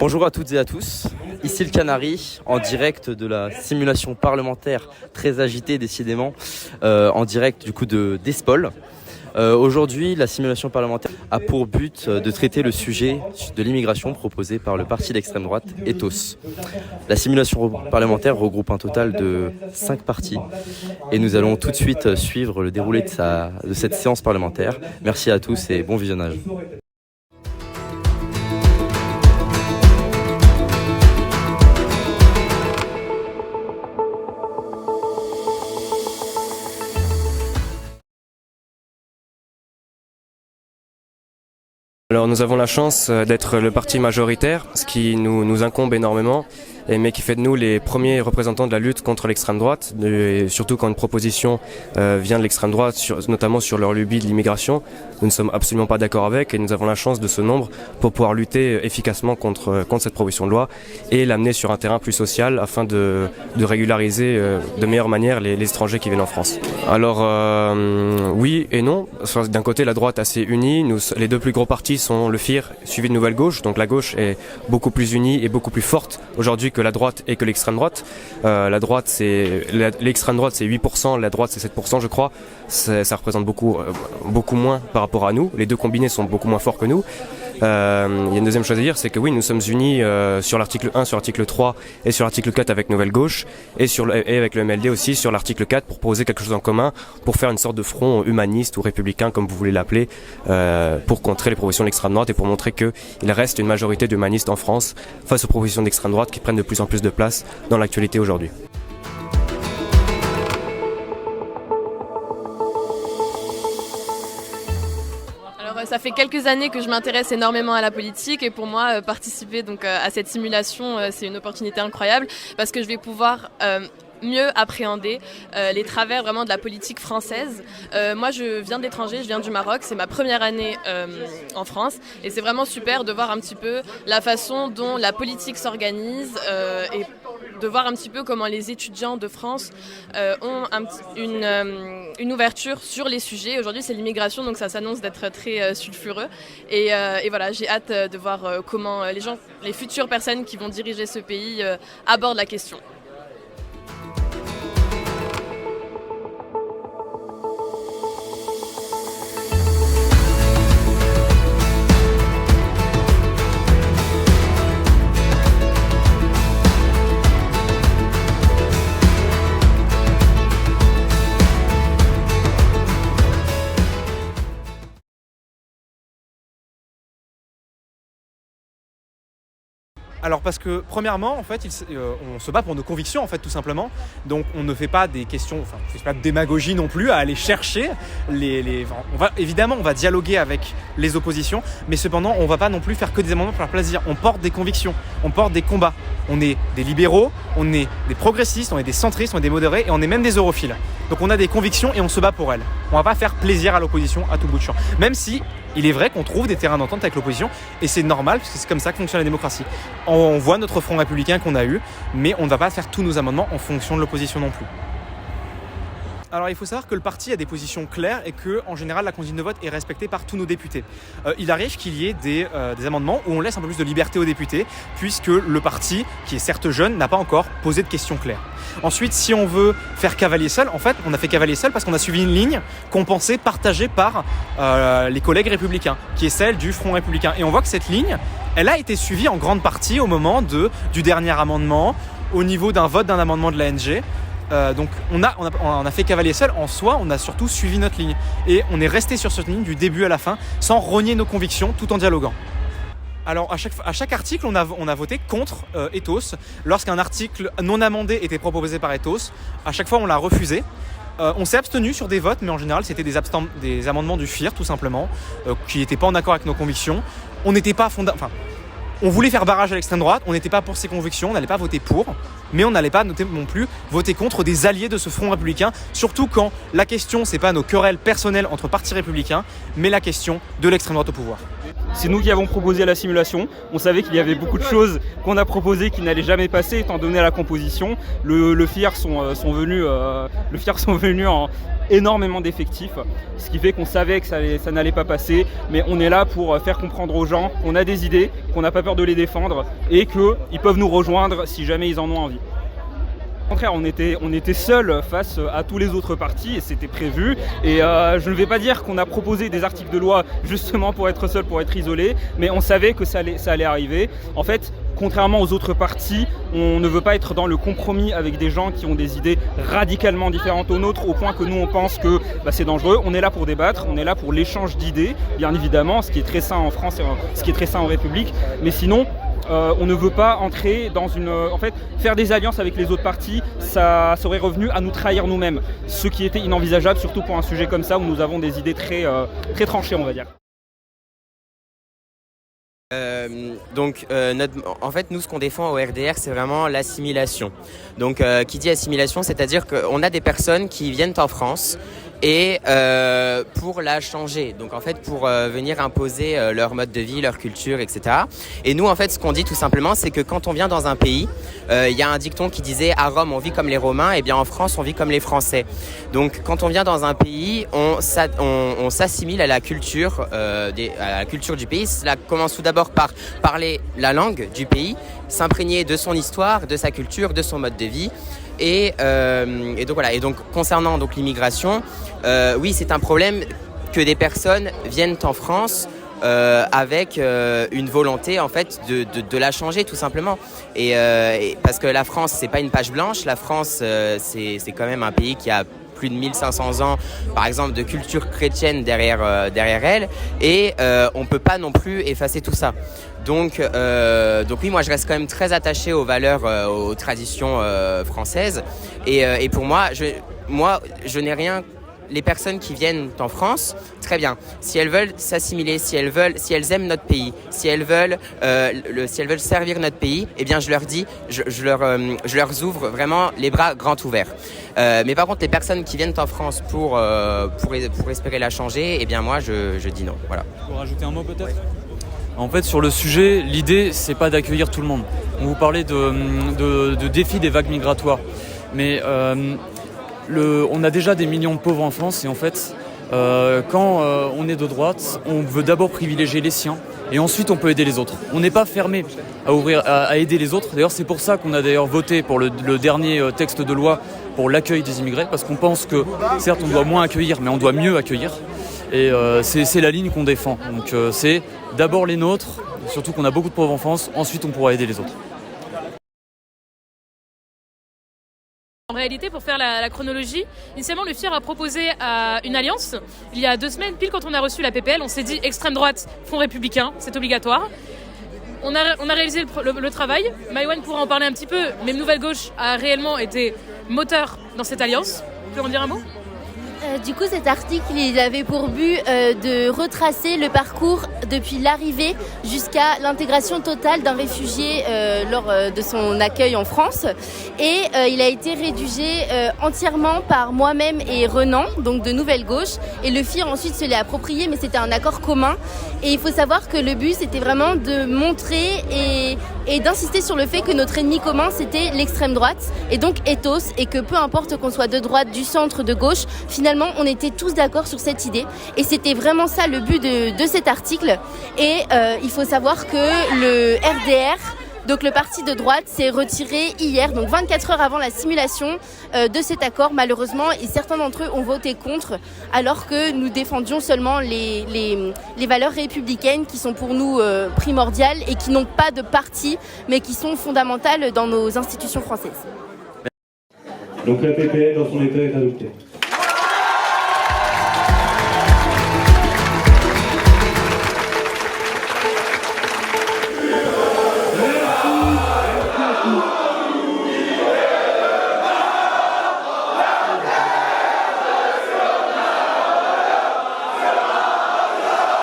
Bonjour à toutes et à tous, ici le Canary, en direct de la simulation parlementaire très agitée décidément, en direct du coup d'Espol. Aujourd'hui, la simulation parlementaire a pour but de traiter le sujet de l'immigration proposé par le parti d'extrême droite Ethos. La simulation parlementaire regroupe un total de 5 parties et nous allons tout de suite suivre le déroulé de cette séance parlementaire. Merci à tous et bon visionnage. Alors nous avons la chance d'être le parti majoritaire, ce qui nous incombe énormément, mais qui fait de nous les premiers représentants de la lutte contre l'extrême droite, et surtout quand une proposition vient de l'extrême droite, notamment sur leur lubie de l'immigration. Nous ne sommes absolument pas d'accord avec et nous avons la chance de ce nombre pour pouvoir lutter efficacement contre cette proposition de loi et l'amener sur un terrain plus social afin de régulariser de meilleure manière les étrangers qui viennent en France. Alors oui et non. D'un côté, la droite assez unie, les deux plus gros partis sont le FIR suivi de Nouvelle Gauche, donc la gauche est beaucoup plus unie et beaucoup plus forte aujourd'hui que la droite et que l'extrême droite. L'extrême droite c'est 8%, la droite c'est 7% je crois. Ça représente beaucoup moins par rapport à nous. Les deux combinés sont beaucoup moins forts que nous. Il y a une deuxième chose à dire, c'est que oui, nous sommes unis sur l'article 1, sur l'article 3 et sur l'article 4 avec Nouvelle Gauche et avec le MLD aussi sur l'article 4 pour poser quelque chose en commun, pour faire une sorte de front humaniste ou républicain comme vous voulez l'appeler, pour contrer les propositions de l'extrême droite et pour montrer qu'il reste une majorité d'humanistes en France face aux propositions d'extrême droite qui prennent de plus en plus de place dans l'actualité aujourd'hui. Ça fait quelques années que je m'intéresse énormément à la politique et pour moi, participer donc à cette simulation, c'est une opportunité incroyable parce que je vais pouvoir mieux appréhender les travers vraiment de la politique française. Moi, je viens de l'étranger, je viens du Maroc, c'est ma première année en France et c'est vraiment super de voir un petit peu la façon dont la politique s'organise et de voir un petit peu comment les étudiants de France ont une ouverture sur les sujets. Aujourd'hui, c'est l'immigration, donc ça s'annonce d'être très sulfureux. Et voilà, j'ai hâte de voir comment les futures personnes qui vont diriger ce pays abordent la question. Alors parce que premièrement en fait on se bat pour nos convictions en fait tout simplement, donc on ne fait pas des questions, enfin on ne fait pas de démagogie non plus à aller chercher on va dialoguer avec les oppositions, mais cependant on va pas non plus faire que des amendements pour leur plaisir. On porte des convictions, on porte des combats, on est des libéraux, on est des progressistes, on est des centristes, on est des modérés et on est même des europhiles. Donc on a des convictions et on se bat pour elles. On va pas faire plaisir à l'opposition à tout bout de champ, même si il est vrai qu'on trouve des terrains d'entente avec l'opposition et c'est normal parce que c'est comme ça que fonctionne la démocratie. On voit notre front républicain qu'on a eu, mais on ne va pas faire tous nos amendements en fonction de l'opposition non plus. Alors il faut savoir que le parti a des positions claires et que en général la consigne de vote est respectée par tous nos députés. Il arrive qu'il y ait des amendements où on laisse un peu plus de liberté aux députés puisque le parti, qui est certes jeune, n'a pas encore posé de questions claires. Ensuite, si on veut faire cavalier seul, en fait on a fait cavalier seul parce qu'on a suivi une ligne qu'on pensait partagée par les collègues républicains, qui est celle du Front républicain. Et on voit que cette ligne, elle a été suivie en grande partie au moment du dernier amendement, au niveau d'un vote d'un amendement de l'ANG. Donc on a fait cavalier seul. En soi, on a surtout suivi notre ligne et on est resté sur cette ligne du début à la fin sans renier nos convictions tout en dialoguant. Alors à chaque article, on a voté contre Ethos. Lorsqu'un article non amendé était proposé par Ethos, à chaque fois on l'a refusé. On s'est abstenu sur des votes, mais en général c'était des amendements du FIR tout simplement, qui n'étaient pas en accord avec nos convictions. On n'était pas on voulait faire barrage à l'extrême droite, on n'était pas pour ses convictions, on n'allait pas voter pour, mais on n'allait pas non plus voter contre des alliés de ce front républicain, surtout quand la question, c'est pas nos querelles personnelles entre partis républicains, mais la question de l'extrême droite au pouvoir. c'est nous qui avons proposé la simulation. On savait qu'il y avait beaucoup de choses qu'on a proposées qui n'allaient jamais passer étant donné la composition. Le FIR sont venus en énormément d'effectifs, ce qui fait qu'on savait que ça n'allait pas passer, mais on est là pour faire comprendre aux gens qu'on a des idées, qu'on n'a pas peur de les défendre et qu'ils peuvent nous rejoindre si jamais ils en ont envie. Au contraire, on était seuls face à tous les autres partis et c'était prévu. Et je ne vais pas dire qu'on a proposé des articles de loi justement pour être seul, pour être isolé, mais on savait que ça allait arriver. En fait, contrairement aux autres partis, on ne veut pas être dans le compromis avec des gens qui ont des idées radicalement différentes aux nôtres, au point que nous on pense que c'est dangereux. On est là pour débattre, on est là pour l'échange d'idées, bien évidemment, ce qui est très sain en France et ce qui est très sain en République. Mais sinon, on ne veut pas entrer dans faire des alliances avec les autres partis, ça serait revenu à nous trahir nous-mêmes. Ce qui était inenvisageable, surtout pour un sujet comme ça où nous avons des idées très tranchées, on va dire. En fait, nous, ce qu'on défend au RDR, c'est vraiment l'assimilation. Donc, qui dit assimilation, c'est-à-dire qu'on a des personnes qui viennent en France et pour la changer. Donc, en fait, pour venir imposer leur mode de vie, leur culture, etc. Et nous, en fait, ce qu'on dit tout simplement, c'est que quand on vient dans un pays, il y a un dicton qui disait à Rome, on vit comme les Romains, et bien en France, on vit comme les Français. Donc, quand on vient dans un pays, on s'assimile à la culture, du pays. Cela commence tout d'abord par parler la langue du pays, s'imprégner de son histoire, de sa culture, de son mode de vie. Et donc voilà. Et donc concernant l'immigration, oui, c'est un problème que des personnes viennent en France avec une volonté en fait de la changer tout simplement. Et parce que la France, c'est pas une page blanche. La France, c'est quand même un pays qui a plus de 1500 ans, par exemple, de culture chrétienne derrière elle, et on peut pas non plus effacer tout ça. Donc oui, moi je reste quand même très attaché aux valeurs, aux traditions françaises, et pour moi, je n'ai rien. Les personnes qui viennent en France, très bien. Si elles veulent s'assimiler, si elles aiment notre pays, si elles veulent servir notre pays, eh bien je leur dis, je leur ouvre vraiment les bras grands ouverts. Mais par contre, les personnes qui viennent en France pour espérer la changer, eh bien moi je dis non. Voilà. Pour rajouter un mot peut-être ? En fait, sur le sujet, l'idée c'est pas d'accueillir tout le monde. On vous parlait de défi des vagues migratoires, mais on a déjà des millions de pauvres en France et en fait, quand on est de droite, on veut d'abord privilégier les siens et ensuite on peut aider les autres. On n'est pas fermé à aider les autres. D'ailleurs, c'est pour ça qu'on a d'ailleurs voté pour le dernier texte de loi pour l'accueil des immigrés, parce qu'on pense que certes on doit moins accueillir, mais on doit mieux accueillir. Et c'est la ligne qu'on défend. Donc c'est d'abord les nôtres, surtout qu'on a beaucoup de pauvres en France, ensuite on pourra aider les autres. En réalité, pour faire la chronologie, initialement le FIR a proposé une alliance. Il y a 2 semaines, pile quand on a reçu la PPL, on s'est dit extrême droite, front républicain, c'est obligatoire. On a réalisé le travail. Maïwenn pourra en parler un petit peu, mais Nouvelle Gauche a réellement été moteur dans cette alliance. Tu peux en dire un mot ? Du coup, cet article, il avait pour but de retracer le parcours depuis l'arrivée jusqu'à l'intégration totale d'un réfugié lors de son accueil en France. Et il a été rédigé entièrement par moi-même et Renan, donc de Nouvelle Gauche. Et le FIR ensuite se l'est approprié, mais c'était un accord commun. Et il faut savoir que le but, c'était vraiment de montrer et d'insister sur le fait que notre ennemi commun, c'était l'extrême droite, et donc ethos, et que peu importe qu'on soit de droite, du centre, de gauche, finalement, on était tous d'accord sur cette idée. Et c'était vraiment ça le but de cet article. Et il faut savoir que le RDR, donc le parti de droite, s'est retiré hier, donc 24 heures avant la simulation de cet accord, malheureusement, et certains d'entre eux ont voté contre, alors que nous défendions seulement les valeurs républicaines qui sont pour nous primordiales et qui n'ont pas de parti, mais qui sont fondamentales dans nos institutions françaises. Donc la PPL dans son état est adoptée.